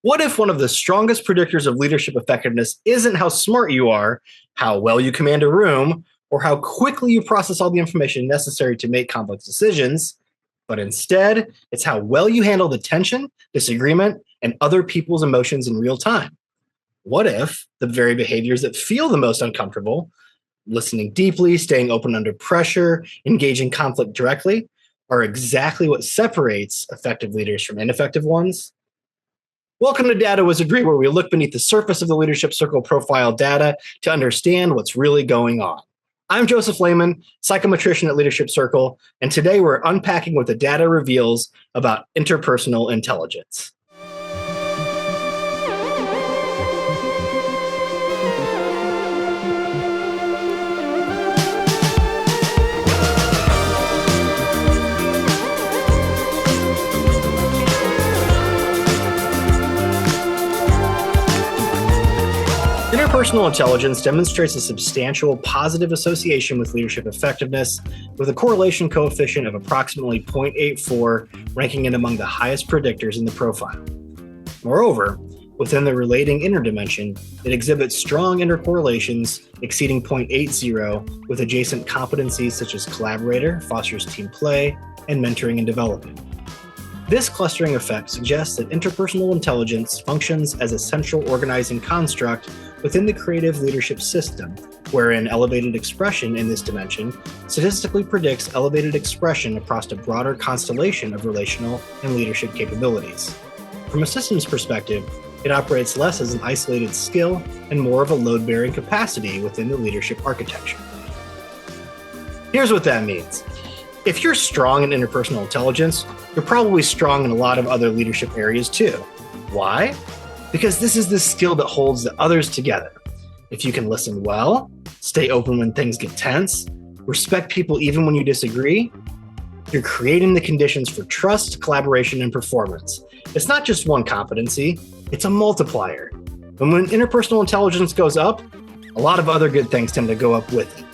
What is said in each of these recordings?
What if one of the strongest predictors of leadership effectiveness isn't how smart you are, how well you command a room, or how quickly you process all the information necessary to make complex decisions, but instead, it's how well you handle the tension, disagreement, and other people's emotions in real time? What if the very behaviors that feel the most uncomfortable, listening deeply, staying open under pressure, engaging conflict directly, are exactly what separates effective leaders from ineffective ones? Welcome to Data Wizardry, where we look beneath the surface of the Leadership Circle profile data to understand what's really going on. I'm Joseph Leman, psychometrician at Leadership Circle, and today we're unpacking what the data reveals about interpersonal intelligence. Interpersonal intelligence demonstrates a substantial positive association with leadership effectiveness, with a correlation coefficient of approximately 0.84, ranking it among the highest predictors in the profile. Moreover, within the relating interdimension, it exhibits strong intercorrelations exceeding 0.80 with adjacent competencies such as collaborator, fosters team play, and mentoring and development. This clustering effect suggests that interpersonal intelligence functions as a central organizing construct within the creative leadership system, wherein elevated expression in this dimension statistically predicts elevated expression across a broader constellation of relational and leadership capabilities. From a systems perspective, it operates less as an isolated skill and more of a load-bearing capacity within the leadership architecture. Here's what that means. If you're strong in interpersonal intelligence, you're probably strong in a lot of other leadership areas too. Why? Because this is the skill that holds the others together. If you can listen well, stay open when things get tense, respect people even when you disagree, you're creating the conditions for trust, collaboration, and performance. It's not just one competency, it's a multiplier. And when interpersonal intelligence goes up, a lot of other good things tend to go up with it.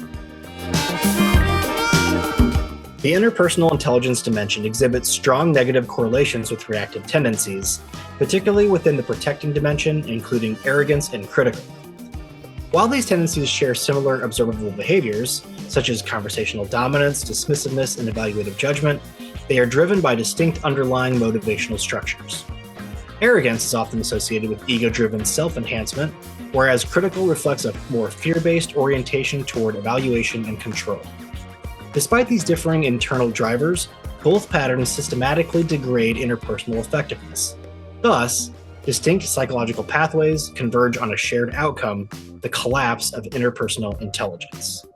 The interpersonal intelligence dimension exhibits strong negative correlations with reactive tendencies, particularly within the protecting dimension, including arrogance and critical. While these tendencies share similar observable behaviors, such as conversational dominance, dismissiveness, and evaluative judgment, they are driven by distinct underlying motivational structures. Arrogance is often associated with ego-driven self-enhancement, whereas critical reflects a more fear-based orientation toward evaluation and control. Despite these differing internal drivers, both patterns systematically degrade interpersonal effectiveness. Thus, distinct psychological pathways converge on a shared outcome, the collapse of interpersonal intelligence.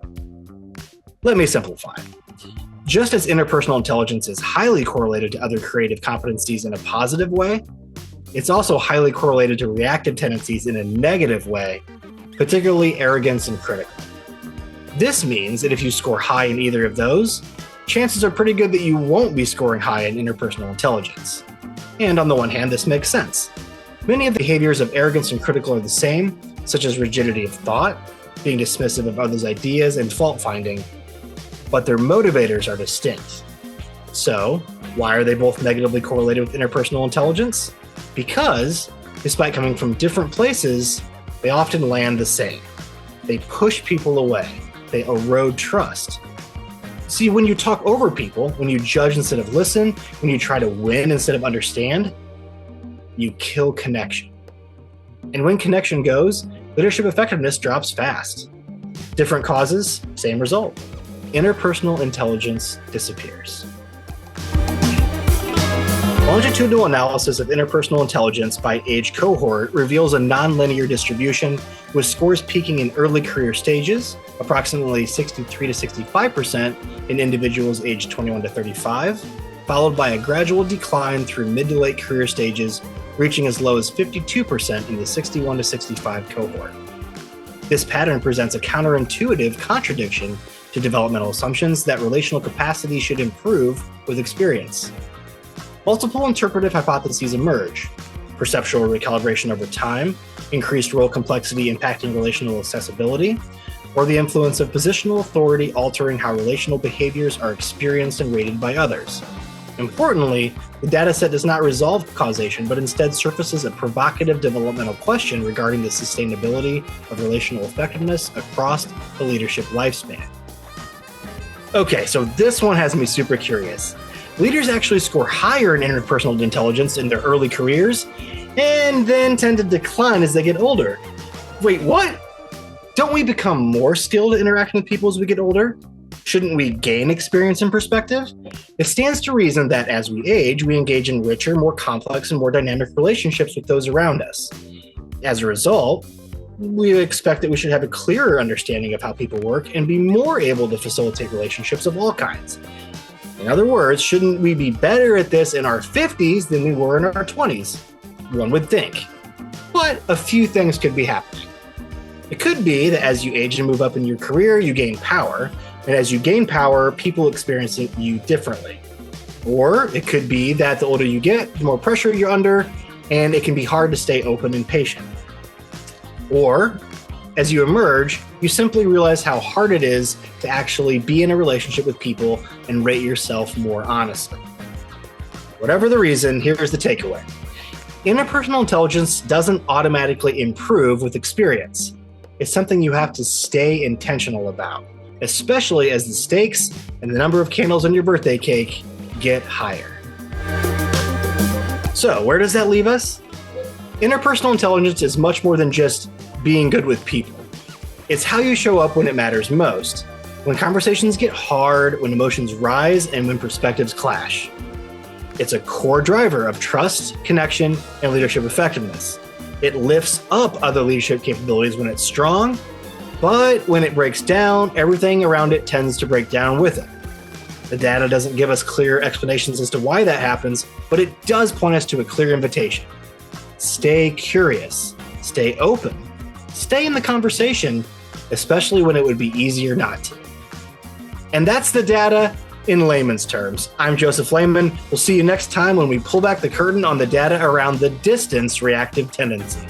Let me simplify. Just as interpersonal intelligence is highly correlated to other creative competencies in a positive way, it's also highly correlated to reactive tendencies in a negative way, particularly arrogance and critical. This means that if you score high in either of those, chances are pretty good that you won't be scoring high in interpersonal intelligence. And on the one hand, this makes sense. Many of the behaviors of arrogance and critical are the same, such as rigidity of thought, being dismissive of others' ideas, and fault-finding, but their motivators are distinct. So, why are they both negatively correlated with interpersonal intelligence? Because, despite coming from different places, they often land the same. They push people away. They erode trust. See, when you talk over people, when you judge instead of listen, when you try to win instead of understand, you kill connection. And when connection goes, leadership effectiveness drops fast. Different causes, same result. Interpersonal intelligence disappears. Longitudinal analysis of interpersonal intelligence by age cohort reveals a nonlinear distribution with scores peaking in early career stages, approximately 63 to 65% in individuals aged 21 to 35, followed by a gradual decline through mid to late career stages, reaching as low as 52% in the 61 to 65 cohort. This pattern presents a counterintuitive contradiction to developmental assumptions that relational capacity should improve with experience. Multiple interpretive hypotheses emerge: perceptual recalibration over time, increased role complexity impacting relational accessibility, or the influence of positional authority altering how relational behaviors are experienced and rated by others. Importantly, the dataset does not resolve causation, but instead surfaces a provocative developmental question regarding the sustainability of relational effectiveness across the leadership lifespan. Okay, so this one has me super curious. Leaders actually score higher in interpersonal intelligence in their early careers, and then tend to decline as they get older. Wait, what? Don't we become more skilled at interacting with people as we get older? Shouldn't we gain experience and perspective? It stands to reason that as we age, we engage in richer, more complex, and more dynamic relationships with those around us. As a result, we expect that we should have a clearer understanding of how people work and be more able to facilitate relationships of all kinds. In other words, shouldn't we be better at this in our 50s than we were in our 20s? One would think. But a few things could be happening. It could be that as you age and move up in your career, you gain power. And as you gain power, people experience you differently. Or it could be that the older you get, the more pressure you're under, and it can be hard to stay open and patient. Or, as you emerge, you simply realize how hard it is to actually be in a relationship with people and rate yourself more honestly. Whatever the reason, here's the takeaway. Interpersonal intelligence doesn't automatically improve with experience. It's something you have to stay intentional about, especially as the stakes and the number of candles on your birthday cake get higher. So, where does that leave us? Interpersonal intelligence is much more than just being good with people. It's how you show up when it matters most, when conversations get hard, when emotions rise, and when perspectives clash. It's a core driver of trust, connection, and leadership effectiveness. It lifts up other leadership capabilities when it's strong, but when it breaks down, everything around it tends to break down with it. The data doesn't give us clear explanations as to why that happens, but it does point us to a clear invitation. Stay curious, stay open, stay in the conversation, especially when it would be easier not to. And that's the data in layman's terms. I'm Joseph Leman. We'll see you next time when we pull back the curtain on the data around the distance reactive tendency.